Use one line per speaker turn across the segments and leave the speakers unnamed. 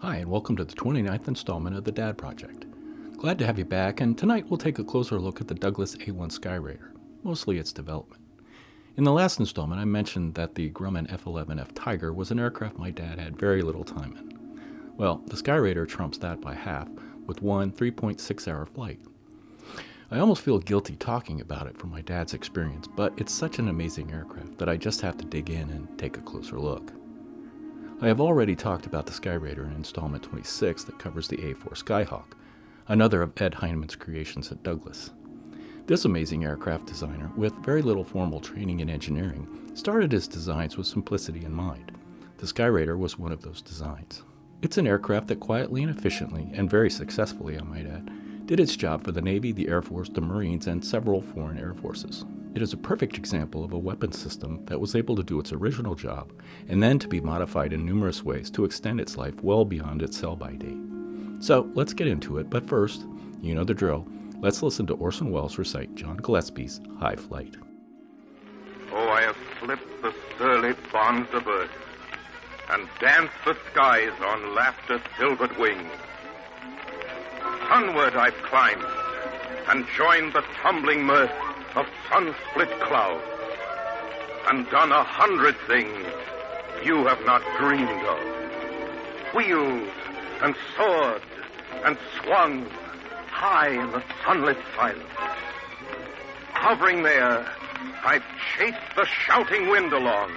Hi, and welcome to the 29th installment of the Dad Project. Glad to have you back, and tonight we'll take a closer look at the Douglas A-1 Skyraider, mostly its development. In the last installment, I mentioned that the Grumman F-11F Tiger was an aircraft my dad had very little time in. Well, the Skyraider trumps that by half, with one 3.6-hour flight. I almost feel guilty talking about it from my dad's experience, but it's such an amazing aircraft that I just have to dig in and take a closer look. I have already talked about the Skyraider in installment 26 that covers the A4 Skyhawk, another of Ed Heinemann's creations at Douglas. This amazing aircraft designer, with very little formal training in engineering, started his designs with simplicity in mind. The Skyraider was one of those designs. It's an aircraft that quietly and efficiently, and very successfully I might add, did its job for the Navy, the Air Force, the Marines, and several foreign air forces. It is a perfect example of a weapons system that was able to do its original job and then to be modified in numerous ways to extend its life well beyond its sell-by date. So let's get into it, but first, you know the drill, let's listen to Orson Welles recite John Gillespie's High Flight.
Oh, I have slipped the surly bonds of earth and danced the skies on laughter's silvered wings. Sunward I've climbed and joined the tumbling mirth of sun-split clouds, and done 100 things you have not dreamed of. Wheeled and soared and swung high in the sunlit silence. Hovering there, I've chased the shouting wind along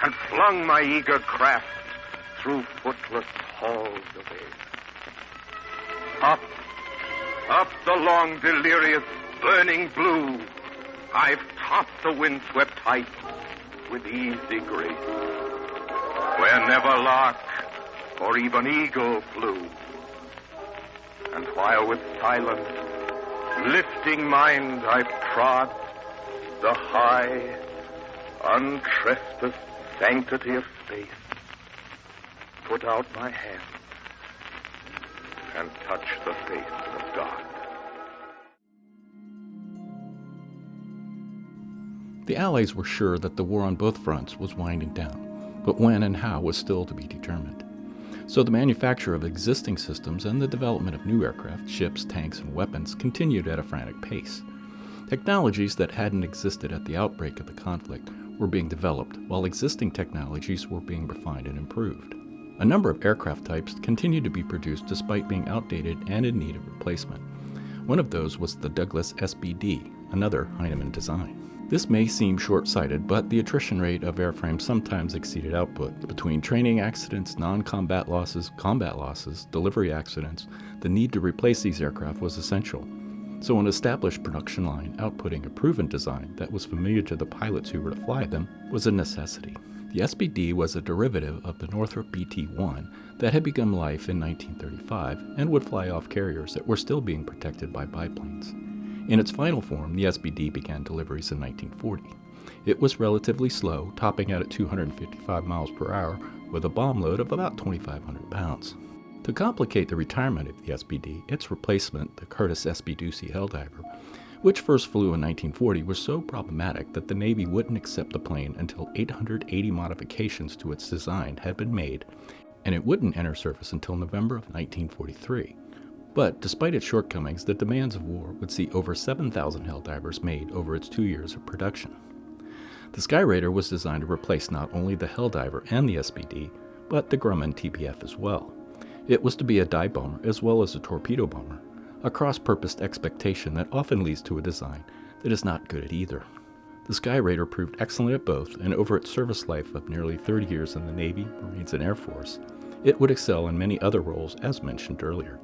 and flung my eager craft through footless halls of air. Up the long, delirious, burning blue, I've topped the windswept heights with easy grace, where never lark or even eagle flew. And while with silent, lifting mind I've trod the high, untrespassed sanctity of space, put out my hand and touch the face of God.
The Allies were sure that the war on both fronts was winding down, but when and how was still to be determined. So the manufacture of existing systems and the development of new aircraft, ships, tanks, and weapons continued at a frantic pace. Technologies that hadn't existed at the outbreak of the conflict were being developed, while existing technologies were being refined and improved. A number of aircraft types continued to be produced despite being outdated and in need of replacement. One of those was the Douglas SBD, another Heinemann design. This may seem short-sighted, but the attrition rate of airframes sometimes exceeded output. Between training accidents, non-combat losses, combat losses, delivery accidents, the need to replace these aircraft was essential. So an established production line outputting a proven design that was familiar to the pilots who were to fly them was a necessity. The SBD was a derivative of the Northrop BT-1 that had begun life in 1935 and would fly off carriers that were still being protected by biplanes. In its final form, the SBD began deliveries in 1940. It was relatively slow, topping out at 255 miles per hour with a bomb load of about 2,500 pounds. To complicate the retirement of the SBD, its replacement, the Curtiss SB-Ducey Helldiver, which first flew in 1940, was so problematic that the Navy wouldn't accept the plane until 880 modifications to its design had been made, and it wouldn't enter service until November of 1943. But despite its shortcomings, the demands of war would see over 7,000 Helldivers made over its 2 years of production. The Skyraider was designed to replace not only the Helldiver and the SBD, but the Grumman TPF as well. It was to be a dive bomber as well as a torpedo bomber, a cross-purposed expectation that often leads to a design that is not good at either. The Skyraider proved excellent at both, and over its service life of nearly 30 years in the Navy, Marines, and Air Force, it would excel in many other roles as mentioned earlier.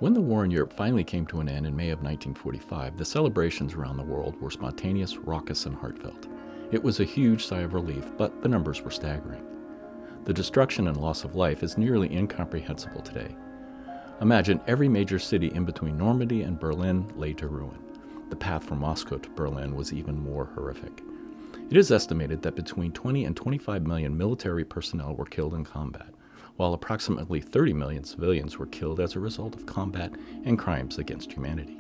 When the war in Europe finally came to an end in May of 1945, the celebrations around the world were spontaneous, raucous, and heartfelt. It was a huge sigh of relief, but the numbers were staggering. The destruction and loss of life is nearly incomprehensible today. Imagine every major city in between Normandy and Berlin laid to ruin. The path from Moscow to Berlin was even more horrific. It is estimated that between 20 and 25 million military personnel were killed in combat, while approximately 30 million civilians were killed as a result of combat and crimes against humanity.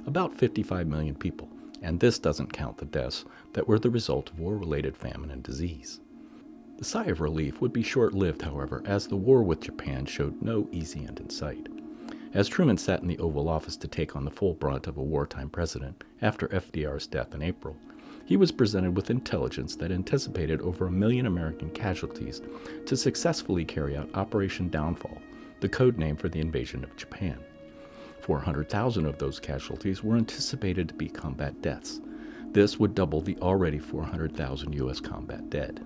About 55 million people, and this doesn't count the deaths that were the result of war-related famine and disease. The sigh of relief would be short-lived, however, as the war with Japan showed no easy end in sight. As Truman sat in the Oval Office to take on the full brunt of a wartime president after FDR's death in April, he was presented with intelligence that anticipated over 1 million American casualties to successfully carry out Operation Downfall, the code name for the invasion of Japan. 400,000 of those casualties were anticipated to be combat deaths. This would double the already 400,000 U.S. combat dead.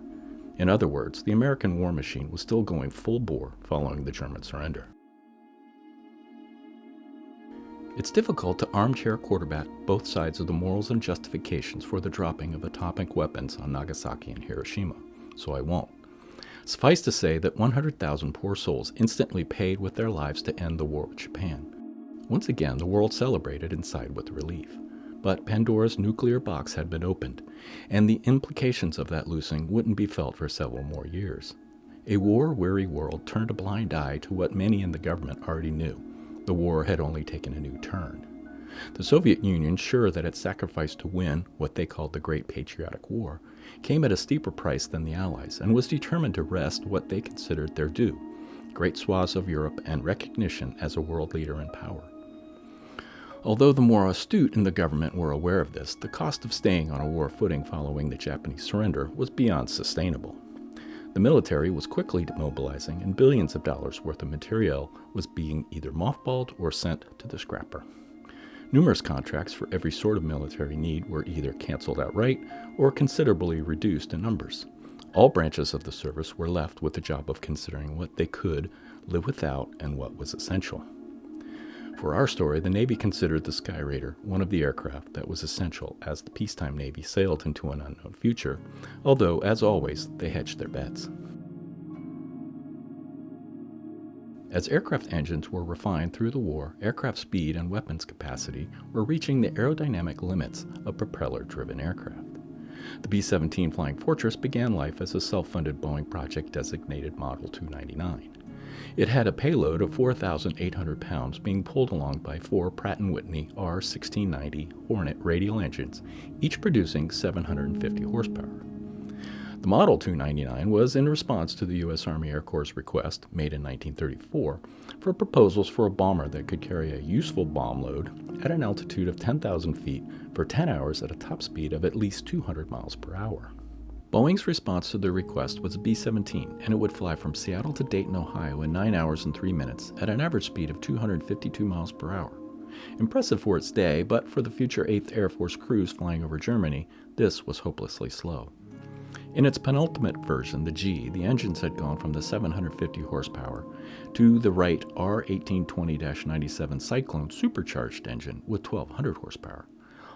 In other words, the American war machine was still going full bore following the German surrender. It's difficult to armchair quarterback both sides of the morals and justifications for the dropping of atomic weapons on Nagasaki and Hiroshima, so I won't. Suffice to say that 100,000 poor souls instantly paid with their lives to end the war with Japan. Once again, the world celebrated and sighed with relief. But Pandora's nuclear box had been opened, and the implications of that loosing wouldn't be felt for several more years. A war-weary world turned a blind eye to what many in the government already knew. The war had only taken a new turn. The Soviet Union, sure that its sacrifice to win what they called the Great Patriotic War, came at a steeper price than the Allies and was determined to wrest what they considered their due, great swaths of Europe and recognition as a world leader in power. Although the more astute in the government were aware of this, the cost of staying on a war footing following the Japanese surrender was beyond sustainable. The military was quickly demobilizing, and billions of dollars worth of materiel was being either mothballed or sent to the scrapper. Numerous contracts for every sort of military need were either canceled outright or considerably reduced in numbers. All branches of the service were left with the job of considering what they could live without and what was essential. For our story, the Navy considered the Skyraider one of the aircraft that was essential as the peacetime Navy sailed into an unknown future, although, as always, they hedged their bets. As aircraft engines were refined through the war, aircraft speed and weapons capacity were reaching the aerodynamic limits of propeller-driven aircraft. The B-17 Flying Fortress began life as a self-funded Boeing project designated Model 299. It had a payload of 4,800 pounds being pulled along by 4 Pratt & Whitney R1690 Hornet radial engines, each producing 750 horsepower. The Model 299 was in response to the U.S. Army Air Corps' request, made in 1934, for proposals for a bomber that could carry a useful bomb load at an altitude of 10,000 feet for 10 hours at a top speed of at least 200 miles per hour. Boeing's response to the request was a B-17, and it would fly from Seattle to Dayton, Ohio in 9 hours and 3 minutes at an average speed of 252 miles per hour. Impressive for its day, but for the future 8th Air Force crews flying over Germany, this was hopelessly slow. In its penultimate version, the G, the engines had gone from the 750 horsepower to the Wright R1820-97 Cyclone supercharged engine with 1,200 horsepower,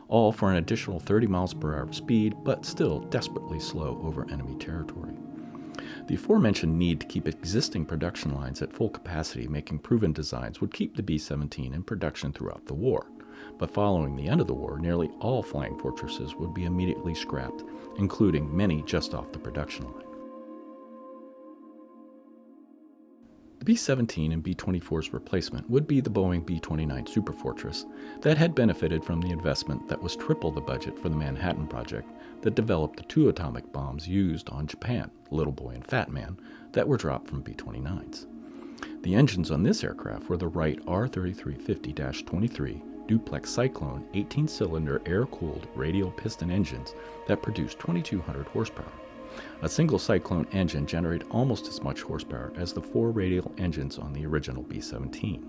all for an additional 30 miles per hour speed, but still desperately slow over enemy territory. The aforementioned need to keep existing production lines at full capacity making proven designs would keep the B-17 in production throughout the war, but following the end of the war, nearly all Flying Fortresses would be immediately scrapped, including many just off the production line. The B-17 and B-24's replacement would be the Boeing B-29 Superfortress that had benefited from the investment that was triple the budget for the Manhattan Project that developed the 2 atomic bombs used on Japan, Little Boy and Fat Man, that were dropped from B-29s. The engines on this aircraft were the Wright R3350-23 duplex Cyclone 18-cylinder air-cooled radial piston engines that produced 2,200 horsepower. A single Cyclone engine generated almost as much horsepower as the 4 radial engines on the original B-17.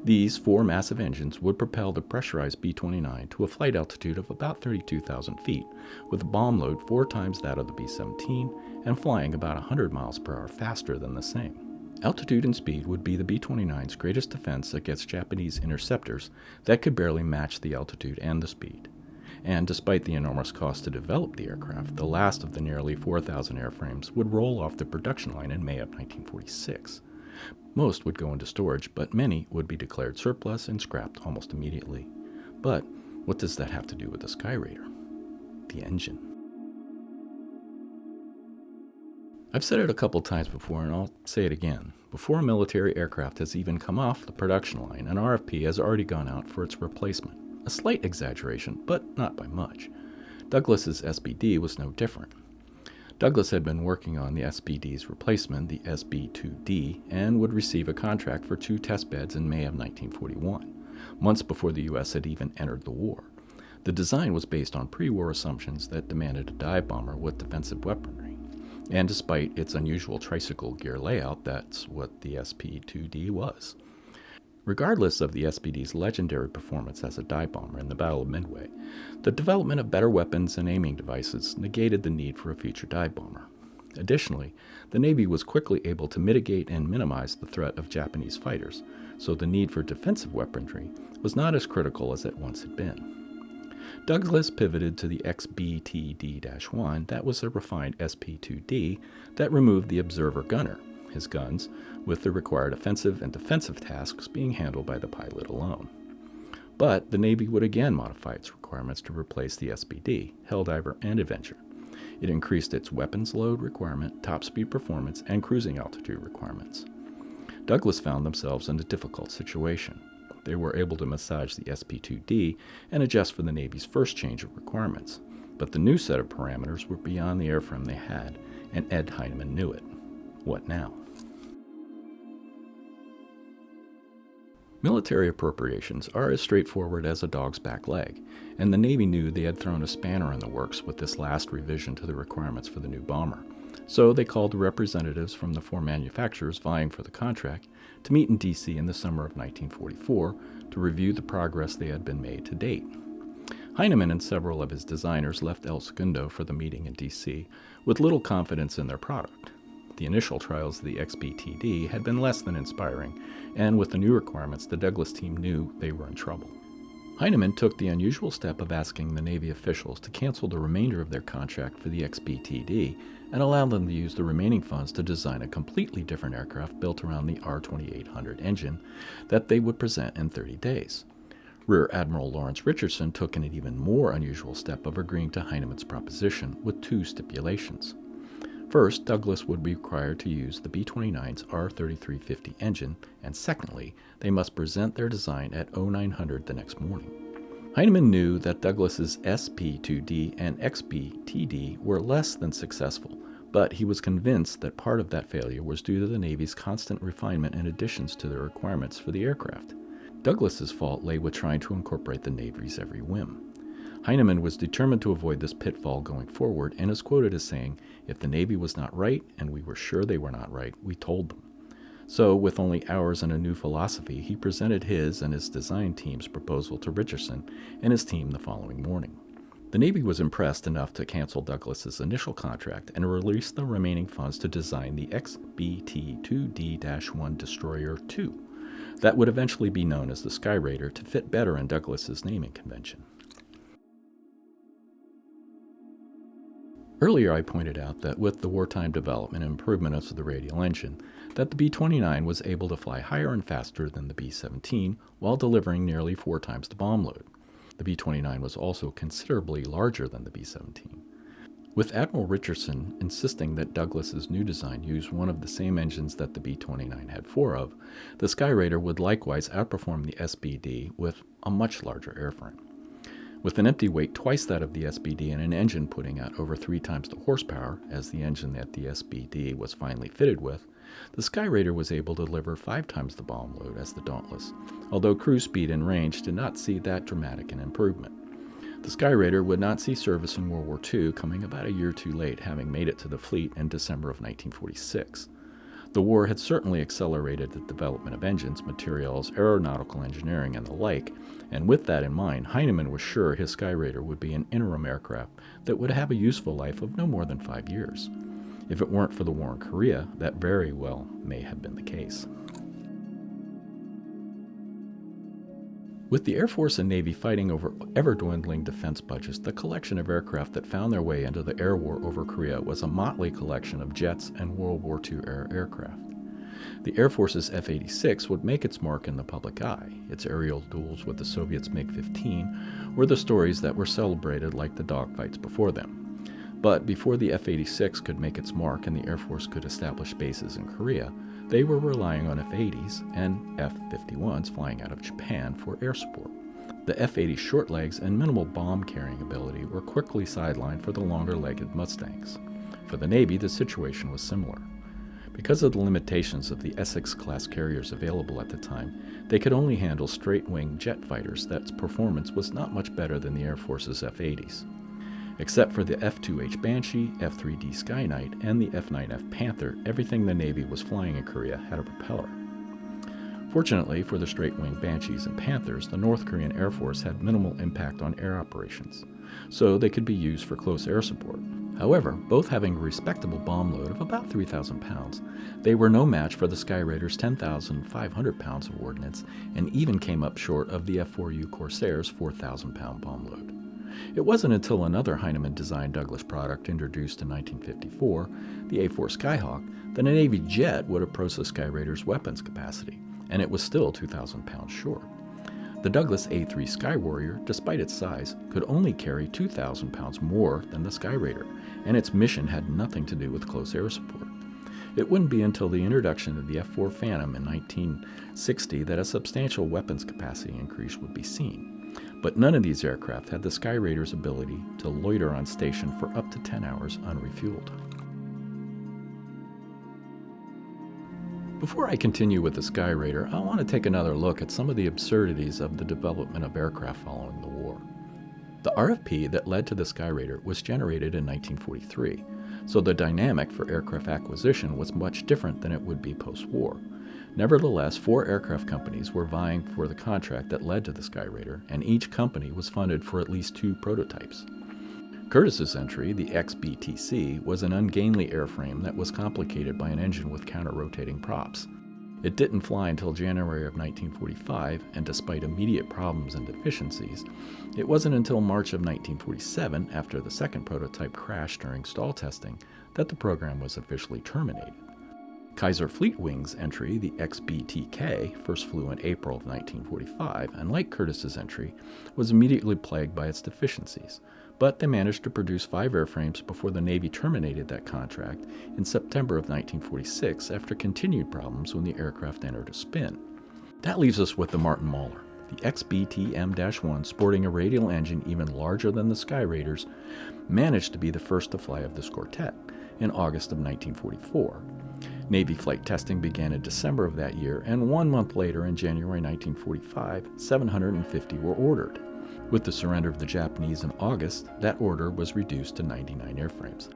These 4 massive engines would propel the pressurized B-29 to a flight altitude of about 32,000 feet, with a bomb load 4 times that of the B-17 and flying about 100 miles per hour faster than the same. Altitude and speed would be the B-29's greatest defense against Japanese interceptors that could barely match the altitude and the speed. And despite the enormous cost to develop the aircraft, the last of the nearly 4,000 airframes would roll off the production line in May of 1946. Most would go into storage, but many would be declared surplus and scrapped almost immediately. But what does that have to do with the Skyraider? The engine. I've said it a couple times before, and I'll say it again. Before a military aircraft has even come off the production line, an RFP has already gone out for its replacement. A slight exaggeration, but not by much. Douglas's SBD was no different. Douglas had been working on the SBD's replacement, the SB-2D, and would receive a contract for 2 test beds in May of 1941, months before the U.S. had even entered the war. The design was based on pre-war assumptions that demanded a dive bomber with defensive weaponry, and despite its unusual tricycle gear layout, that's what the SB-2D was. Regardless of the SBD's legendary performance as a dive bomber in the Battle of Midway, the development of better weapons and aiming devices negated the need for a future dive bomber. Additionally, the Navy was quickly able to mitigate and minimize the threat of Japanese fighters, so the need for defensive weaponry was not as critical as it once had been. Douglas pivoted to the XBTD-1, that was a refined SP-2D that removed the observer gunner, his guns, with the required offensive and defensive tasks being handled by the pilot alone. But the Navy would again modify its requirements to replace the SBD, Helldiver, and Avenger. It increased its weapons load requirement, top speed performance, and cruising altitude requirements. Douglas found themselves in a difficult situation. They were able to massage the SP-2D and adjust for the Navy's first change of requirements, but the new set of parameters were beyond the airframe they had, and Ed Heinemann knew it. What now? Military appropriations are as straightforward as a dog's back leg, and the Navy knew they had thrown a spanner in the works with this last revision to the requirements for the new bomber. So they called the representatives from the 4 manufacturers vying for the contract to meet in D.C. in the summer of 1944 to review the progress they had been made to date. Heinemann and several of his designers left El Segundo for the meeting in D.C. with little confidence in their product. The initial trials of the XBTD had been less than inspiring, and with the new requirements, the Douglas team knew they were in trouble. Heinemann took the unusual step of asking the Navy officials to cancel the remainder of their contract for the XBTD and allow them to use the remaining funds to design a completely different aircraft built around the R-2800 engine that they would present in 30 days. Rear Admiral Lawrence Richardson took an even more unusual step of agreeing to Heinemann's proposition with 2 stipulations. First, Douglas would be required to use the B-29's R-3350 engine, and secondly, they must present their design at 0900 the next morning. Heinemann knew that Douglas's SP-2D and XB-TD were less than successful, but he was convinced that part of that failure was due to the Navy's constant refinement and additions to their requirements for the aircraft. Douglas's fault lay with trying to incorporate the Navy's every whim. Heinemann was determined to avoid this pitfall going forward and is quoted as saying, "If the Navy was not right, and we were sure they were not right, we told them." So, with only hours and a new philosophy, he presented his and his design team's proposal to Richardson and his team the following morning. The Navy was impressed enough to cancel Douglas's initial contract and release the remaining funds to design the XBT-2D-1 Destroyer II, that would eventually be known as the Skyraider to fit better in Douglas's naming convention. Earlier I pointed out that with the wartime development and improvement of the radial engine, that the B-29 was able to fly higher and faster than the B-17 while delivering nearly 4 times the bomb load. The B-29 was also considerably larger than the B-17. With Admiral Richardson insisting that Douglas's new design use one of the same engines that the B-29 had 4 of, the Skyraider would likewise outperform the SBD with a much larger airframe. With an empty weight twice that of the SBD and an engine putting out over 3 times the horsepower as the engine that the SBD was finally fitted with, the Skyraider was able to deliver 5 times the bomb load as the Dauntless, although cruise speed and range did not see that dramatic an improvement. The Skyraider would not see service in World War II, coming about a year too late, having made it to the fleet in December of 1946. The war had certainly accelerated the development of engines, materials, aeronautical engineering, and the like, and with that in mind, Heinemann was sure his Skyraider would be an interim aircraft that would have a useful life of no more than 5 years. If it weren't for the war in Korea, that very well may have been the case. With the Air Force and Navy fighting over ever-dwindling defense budgets, the collection of aircraft that found their way into the air war over Korea was a motley collection of jets and World War II-era aircraft. The Air Force's F-86 would make its mark in the public eye. Its aerial duels with the Soviets' MiG-15 were the stories that were celebrated like the dogfights before them. But before the F-86 could make its mark and the Air Force could establish bases in Korea, they were relying on F-80s and F-51s flying out of Japan for air support. The F-80's short legs and minimal bomb-carrying ability were quickly sidelined for the longer-legged Mustangs. For the Navy, the situation was similar. Because of the limitations of the Essex-class carriers available at the time, they could only handle straight-wing jet fighters that's performance was not much better than the Air Force's F-80s. Except for the F-2H Banshee, F-3D Skyknight, and the F-9F Panther, everything the Navy was flying in Korea had a propeller. Fortunately for the straight-wing Banshees and Panthers, the North Korean Air Force had minimal impact on air operations, so they could be used for close air support. However, both having a respectable bomb load of about 3,000 pounds, they were no match for the Skyraider's 10,500 pounds of ordnance and even came up short of the F-4U Corsair's 4,000-pound bomb load. It wasn't until another Heinemann-designed Douglas product introduced in 1954, the A-4 Skyhawk, that a Navy jet would approach the Skyraider's weapons capacity, and it was still 2,000 pounds short. The Douglas A-3 Skywarrior, despite its size, could only carry 2,000 pounds more than the Skyraider, and its mission had nothing to do with close air support. It wouldn't be until the introduction of the F-4 Phantom in 1960 that a substantial weapons capacity increase would be seen. But none of these aircraft had the Skyraider's ability to loiter on station for up to 10 hours unrefueled. Before I continue with the Skyraider, I want to take another look at some of the absurdities of the development of aircraft following the war. The RFP that led to the Skyraider was generated in 1943, so the dynamic for aircraft acquisition was much different than it would be post-war. Nevertheless, 4 aircraft companies were vying for the contract that led to the Skyraider, and each company was funded for at least 2 prototypes. Curtiss's entry, the XBTC, was an ungainly airframe that was complicated by an engine with counter-rotating props. It didn't fly until January of 1945, and despite immediate problems and deficiencies, it wasn't until March of 1947, after the second prototype crashed during stall testing, that the program was officially terminated. Kaiser Fleetwing's entry, the XBTK, first flew in April of 1945, and like Curtiss's entry, was immediately plagued by its deficiencies. But they managed to produce 5 airframes before the Navy terminated that contract in September of 1946 after continued problems when the aircraft entered a spin. That leaves us with the Martin Mauler, the XBT-M-1, sporting a radial engine even larger than the Skyraider's, managed to be the first to fly of this quartet in August of 1944. Navy flight testing began in December of that year, and 1 month later, in January 1945, 750 were ordered. With the surrender of the Japanese in August, that order was reduced to 99 airframes.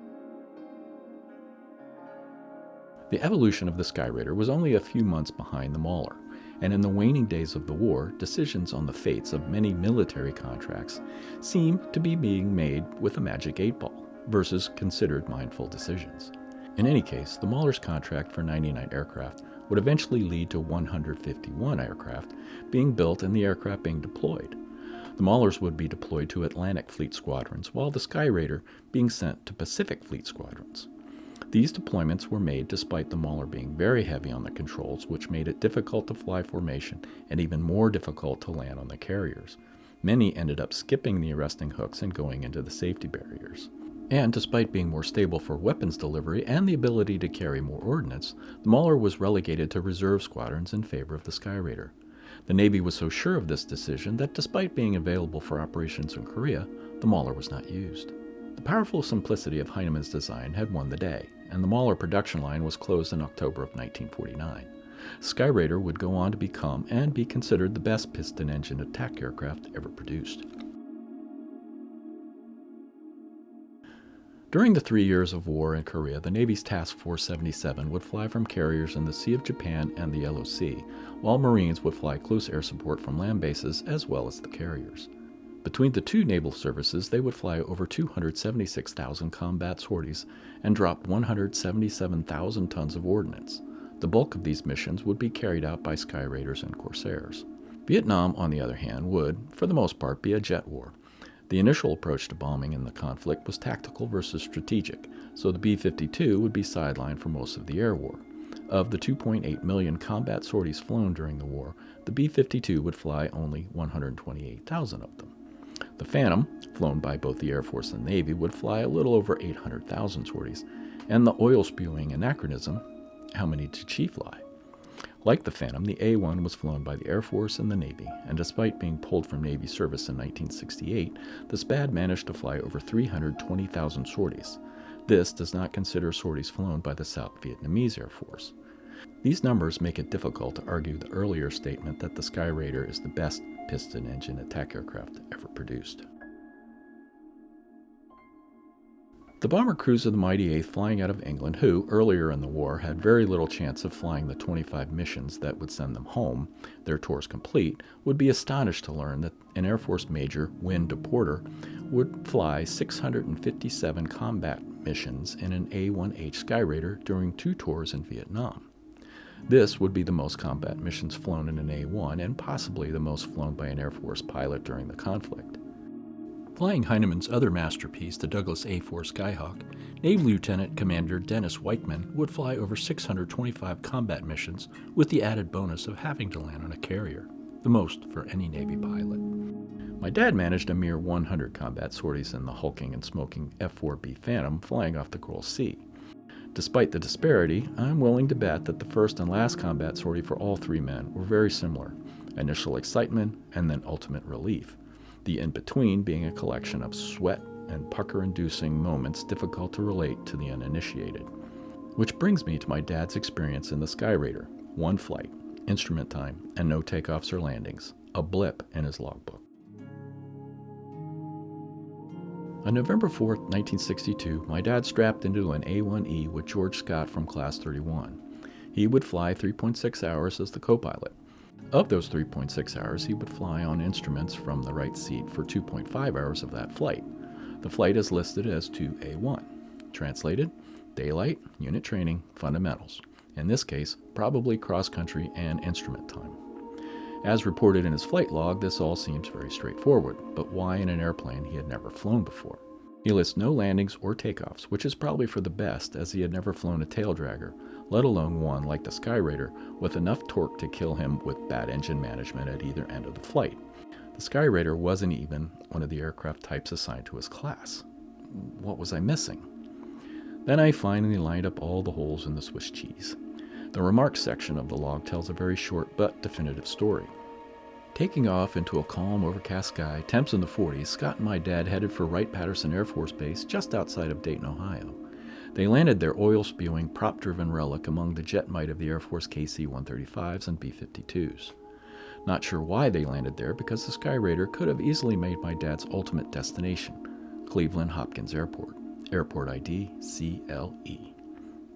The evolution of the Skyraider was only a few months behind the Mauler, and in the waning days of the war, decisions on the fates of many military contracts seemed to be being made with a magic 8-ball versus considered mindful decisions. In any case, the Mauler's contract for 99 aircraft would eventually lead to 151 aircraft being built and the aircraft being deployed. The Maulers would be deployed to Atlantic Fleet squadrons, while the Skyraider being sent to Pacific Fleet squadrons. These deployments were made despite the Mauler being very heavy on the controls, which made it difficult to fly formation and even more difficult to land on the carriers. Many ended up skipping the arresting hooks and going into the safety barriers. And despite being more stable for weapons delivery and the ability to carry more ordnance, the Mauler was relegated to reserve squadrons in favor of the Skyraider. The Navy was so sure of this decision that despite being available for operations in Korea, the Mauler was not used. The powerful simplicity of Heinemann's design had won the day, and the Mauler production line was closed in October of 1949. Skyraider would go on to become and be considered the best piston-engine attack aircraft ever produced. During the 3 years of war in Korea, the Navy's Task Force 77 would fly from carriers in the Sea of Japan and the Yellow Sea, while Marines would fly close air support from land bases as well as the carriers. Between the 2 naval services, they would fly over 276,000 combat sorties and drop 177,000 tons of ordnance. The bulk of these missions would be carried out by Skyraiders and Corsairs. Vietnam, on the other hand, would, for the most part, be a jet war. The initial approach to bombing in the conflict was tactical versus strategic, so the B-52 would be sidelined for most of the air war. Of the 2.8 million combat sorties flown during the war, the B-52 would fly only 128,000 of them. The Phantom, flown by both the Air Force and Navy, would fly a little over 800,000 sorties, and the oil-spewing anachronism, how many did she fly? Like the Phantom, the A-1 was flown by the Air Force and the Navy, and despite being pulled from Navy service in 1968, the SPAD managed to fly over 320,000 sorties. This does not consider sorties flown by the South Vietnamese Air Force. These numbers make it difficult to argue the earlier statement that the Skyraider is the best piston-engine attack aircraft ever produced. The bomber crews of the Mighty Eighth flying out of England, who, earlier in the war, had very little chance of flying the 25 missions that would send them home, their tours complete, would be astonished to learn that an Air Force Major, Win DePorter, would fly 657 combat missions in an A-1H Skyraider during 2 tours in Vietnam. This would be the most combat missions flown in an A-1 and possibly the most flown by an Air Force pilot during the conflict. Flying Heinemann's other masterpiece, the Douglas A-4 Skyhawk, Navy Lieutenant Commander Dennis Weichman would fly over 625 combat missions with the added bonus of having to land on a carrier, the most for any Navy pilot. My dad managed a mere 100 combat sorties in the hulking and smoking F-4B Phantom flying off the Coral Sea. Despite the disparity, I'm willing to bet that the first and last combat sortie for all 3 men were very similar: initial excitement and then ultimate relief. The in-between being a collection of sweat and pucker-inducing moments difficult to relate to the uninitiated. Which brings me to my dad's experience in the Skyraider: 1 flight, instrument time, and no takeoffs or landings, a blip in his logbook. On November 4, 1962, my dad strapped into an A-1E with George Scott from Class 31. He would fly 3.6 hours as the co-pilot. Of those 3.6 hours, he would fly on instruments from the right seat for 2.5 hours of that flight. The flight is listed as 2A1. Translated: daylight, unit training, fundamentals. In this case, probably cross-country and instrument time. As reported in his flight log, this all seems very straightforward, but why in an airplane he had never flown before? He lists no landings or takeoffs, which is probably for the best, as he had never flown a tail dragger, let alone one like the Skyraider, with enough torque to kill him with bad engine management at either end of the flight. The Skyraider wasn't even one of the aircraft types assigned to his class. What was I missing? Then I finally lined up all the holes in the Swiss cheese. The remarks section of the log tells a very short but definitive story. Taking off into a calm, overcast sky, temps in the 40s, Scott and my dad headed for Wright-Patterson Air Force Base just outside of Dayton, Ohio. They landed their oil-spewing, prop-driven relic among the jet might of the Air Force KC-135s and B-52s. Not sure why they landed there, because the Skyraider could have easily made my dad's ultimate destination, Cleveland Hopkins Airport, Airport ID CLE.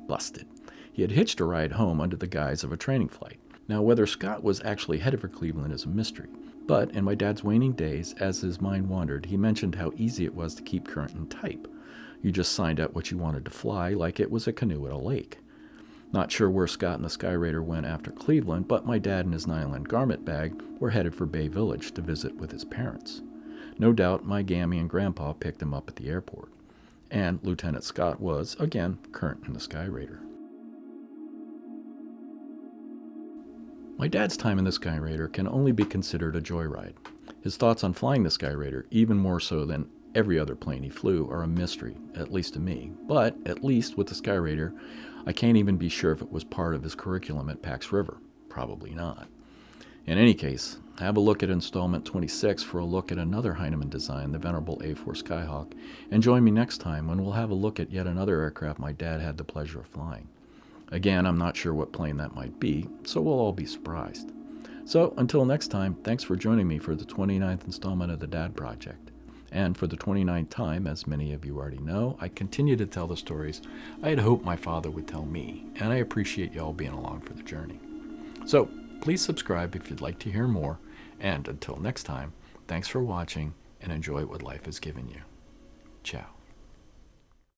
Busted. He had hitched a ride home under the guise of a training flight. Now, whether Scott was actually headed for Cleveland is a mystery, but in my dad's waning days, as his mind wandered, he mentioned how easy it was to keep current and type. You just signed out what you wanted to fly like it was a canoe at a lake. Not sure where Scott and the Skyraider went after Cleveland, but my dad and his nylon garment bag were headed for Bay Village to visit with his parents. No doubt my Gammy and Grandpa picked him up at the airport. And Lieutenant Scott was, again, current in the Skyraider. My dad's time in the Skyraider can only be considered a joyride. His thoughts on flying the Skyraider, even more so than every other plane he flew, are a mystery, at least to me. But, at least with the Skyraider, I can't even be sure if it was part of his curriculum at Pax River. Probably not. In any case, have a look at Installment 26 for a look at another Heinemann design, the venerable A-4 Skyhawk, and join me next time when we'll have a look at yet another aircraft my dad had the pleasure of flying. Again, I'm not sure what plane that might be, so we'll all be surprised. So, until next time, thanks for joining me for the 29th installment of the Dad Project. And for the 29th time, as many of you already know, I continue to tell the stories I had hoped my father would tell me, and I appreciate y'all being along for the journey. So, please subscribe if you'd like to hear more, and until next time, thanks for watching, and enjoy what life has given you. Ciao.